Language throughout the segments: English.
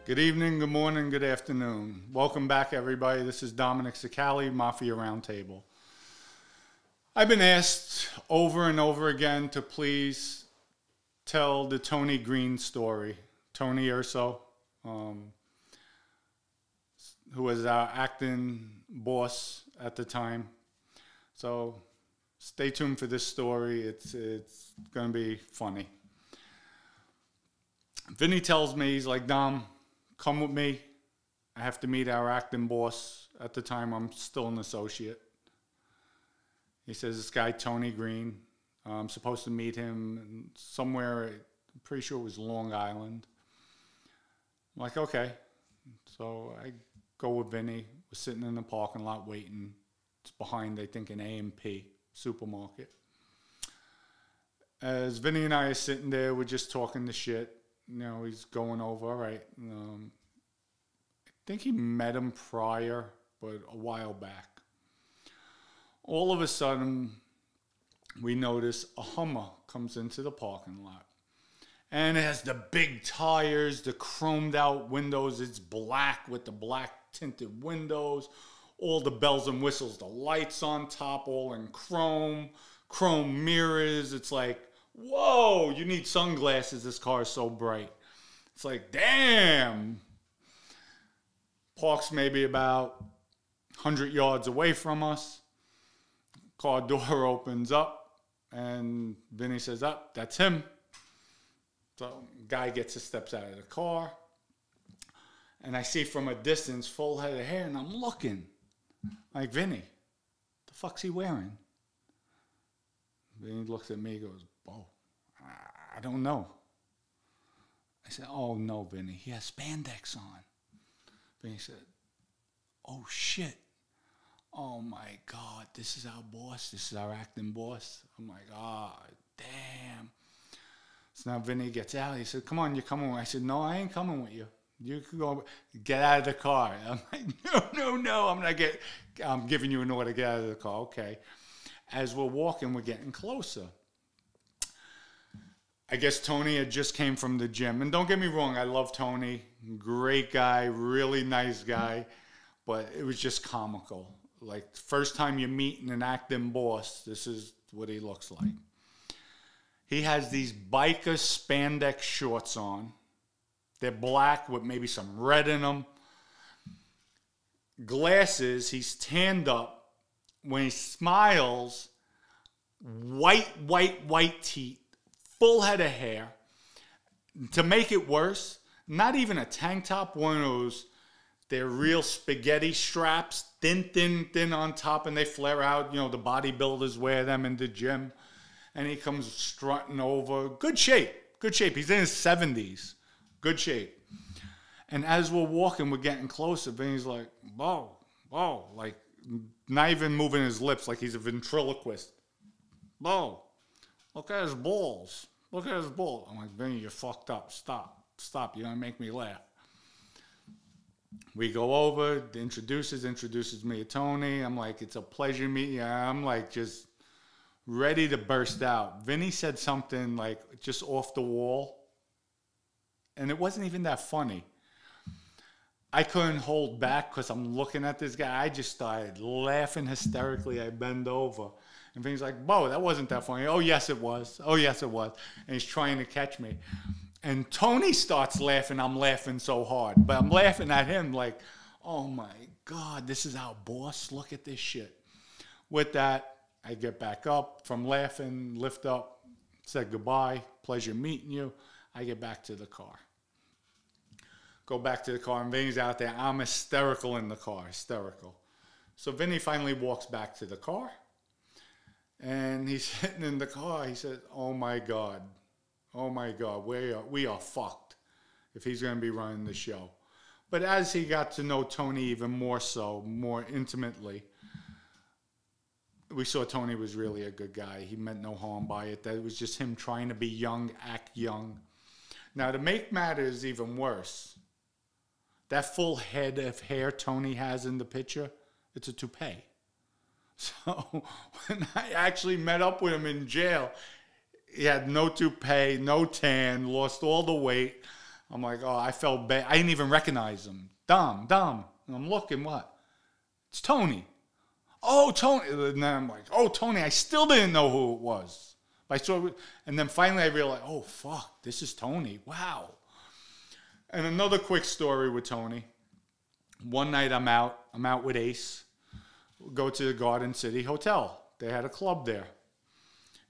Good evening, good morning, good afternoon. Welcome back, everybody. This is Dominic Sicali, Mafia Roundtable. I've been asked over and over again to please tell the Tony Green story. Tony Urso, who was our acting boss at the time. So stay tuned for this story. It's going to be funny. Vinny tells me, he's like, Dom, come with me. I have to meet our acting boss. At the time, I'm still an associate. He says, this guy, Tony Green, I'm supposed to meet him somewhere, I'm pretty sure it was Long Island. I'm like, okay. So I go with Vinny. We're sitting in the parking lot waiting. It's behind, I think, an A&P supermarket. As Vinny and I are sitting there, we're just talking the shit. You know, he's going over, all right. I think he met him prior, but a while back. All of a sudden, we notice a Hummer comes into the parking lot. And it has the big tires, the chromed out windows. It's black with the black tinted windows. All the bells and whistles, the lights on top, all in chrome mirrors. It's like, whoa, you need sunglasses. This car is so bright. It's like, damn. Parks maybe about 100 yards away from us. Car door opens up, and Vinny says, that's him. So guy gets his steps out of the car, and I see from a distance, full head of hair, and I'm looking. Like, Vinny, the fuck's he wearing? Vinny looks at me and goes, oh, I don't know. I said, oh, no, Vinny, he has spandex on. Vinny said, oh, shit. Oh, my God, this is our boss. This is our acting boss. I'm like, oh, damn. So now Vinny gets out. He said, come on, you're coming with me. I said, no, I ain't coming with you. You can go get out of the car. I'm like, no. I'm giving you an order to get out of the car. Okay. As we're walking, we're getting closer. I guess Tony had just came from the gym. And don't get me wrong, I love Tony. Great guy, really nice guy. But it was just comical. Like, first time you're meeting an acting boss, this is what he looks like. He has these biker spandex shorts on. They're black with maybe some red in them. Glasses, he's tanned up. When he smiles, white teeth, full head of hair. To make it worse, not even a tank top, one of those, they're real spaghetti straps, thin on top, and they flare out. You know, the bodybuilders wear them in the gym. And he comes strutting over. Good shape. He's in his 70s. Good shape. And as we're walking, we're getting closer. Vinny's like, whoa, like not even moving his lips like he's a ventriloquist. Whoa, look at his balls. I'm like, Vinny, you're fucked up. Stop. You're going to make me laugh. We go over, introduces me to Tony. I'm like, it's a pleasure meeting you. I'm like, just ready to burst out. Vinny said something like just off the wall. And it wasn't even that funny. I couldn't hold back because I'm looking at this guy. I just started laughing hysterically. I bend over. And Vinny's like, whoa, that wasn't that funny. Oh, yes, it was. And he's trying to catch me. And Tony starts laughing. I'm laughing so hard. But I'm laughing at him like, oh, my God, this is our boss. Look at this shit. With that, I get back up from laughing, lift up, said goodbye, pleasure meeting you. I get back to the car. Go back to the car, and Vinny's out there. I'm hysterical in the car, hysterical. So Vinny finally walks back to the car, and he's sitting in the car. He said, oh, my God, we are fucked if he's going to be running the show. But as he got to know Tony even more so, more intimately, we saw Tony was really a good guy. He meant no harm by it. That was just him trying to be young, act young. Now, to make matters even worse, that full head of hair Tony has in the picture, it's a toupee. So when I actually met up with him in jail, he had no toupee, no tan, lost all the weight. I'm like, oh, I felt bad. I didn't even recognize him. Dom. And I'm looking, what? It's Tony. Oh, Tony. And then I'm like, oh, Tony. I still didn't know who it was. I saw it, and then finally I realized, oh, fuck, this is Tony. Wow. And another quick story with Tony. One night I'm out with Ace. Go to the Garden City Hotel. They had a club there.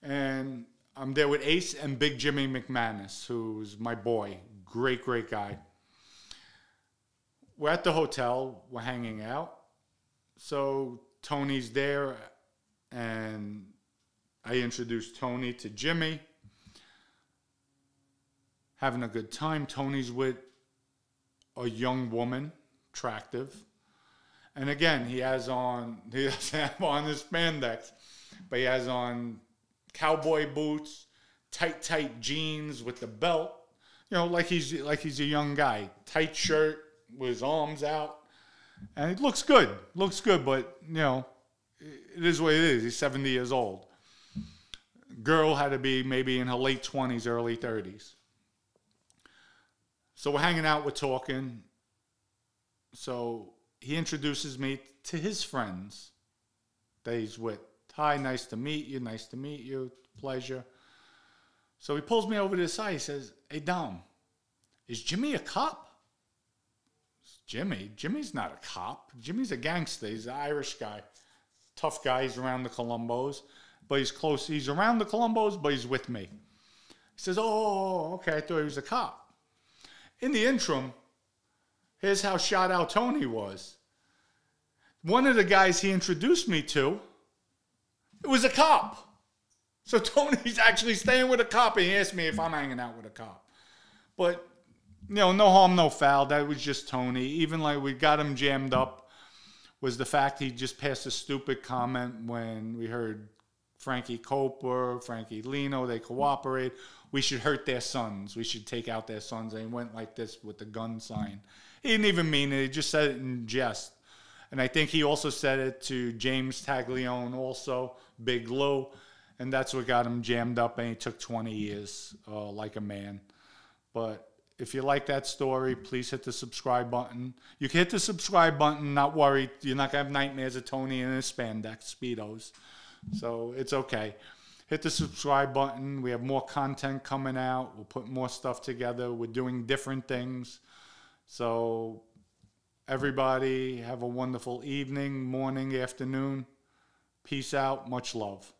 And I'm there with Ace and Big Jimmy McManus, who's my boy. Great guy. We're at the hotel. We're hanging out. So Tony's there, and I introduced Tony to Jimmy. Having a good time. Tony's with a young woman, attractive. And again, he doesn't have on his spandex, but he has on cowboy boots, tight jeans with the belt. You know, like he's a young guy. Tight shirt with his arms out. And it looks good. But, you know, it is what it is. He's 70 years old. Girl had to be maybe in her late 20s, early 30s. So we're hanging out, we're talking. So he introduces me to his friends that he's with. Hi, nice to meet you, pleasure. So he pulls me over to the side. He says, hey, Dom, is Jimmy a cop? Jimmy's not a cop. Jimmy's a gangster. He's an Irish guy. Tough guy. He's around the Colombos. But he's close. He's around the Colombos, but he's with me. He says, oh, okay, I thought he was a cop. In the interim, here's how shot out Tony was. One of the guys he introduced me to, it was a cop. So Tony's actually staying with a cop, and he asked me if I'm hanging out with a cop. But, you know, no harm, no foul. That was just Tony. Even like we got him jammed up was the fact he just passed a stupid comment when we heard Frankie Coper, Frankie Lino, they cooperate. We should hurt their sons. We should take out their sons. And he went like this with the gun sign. He didn't even mean it. He just said it in jest. And I think he also said it to James Taglione also, Big Lou. And that's what got him jammed up, and he took 20 years like a man. But if you like that story, please hit the subscribe button. You can hit the subscribe button, not worry. You're not going to have nightmares of Tony in his spandex, Speedo'S. So it's okay. Hit the subscribe button. We have more content coming out. We'll put more stuff together. We're doing different things. So everybody have a wonderful evening, morning, afternoon. Peace out. Much love.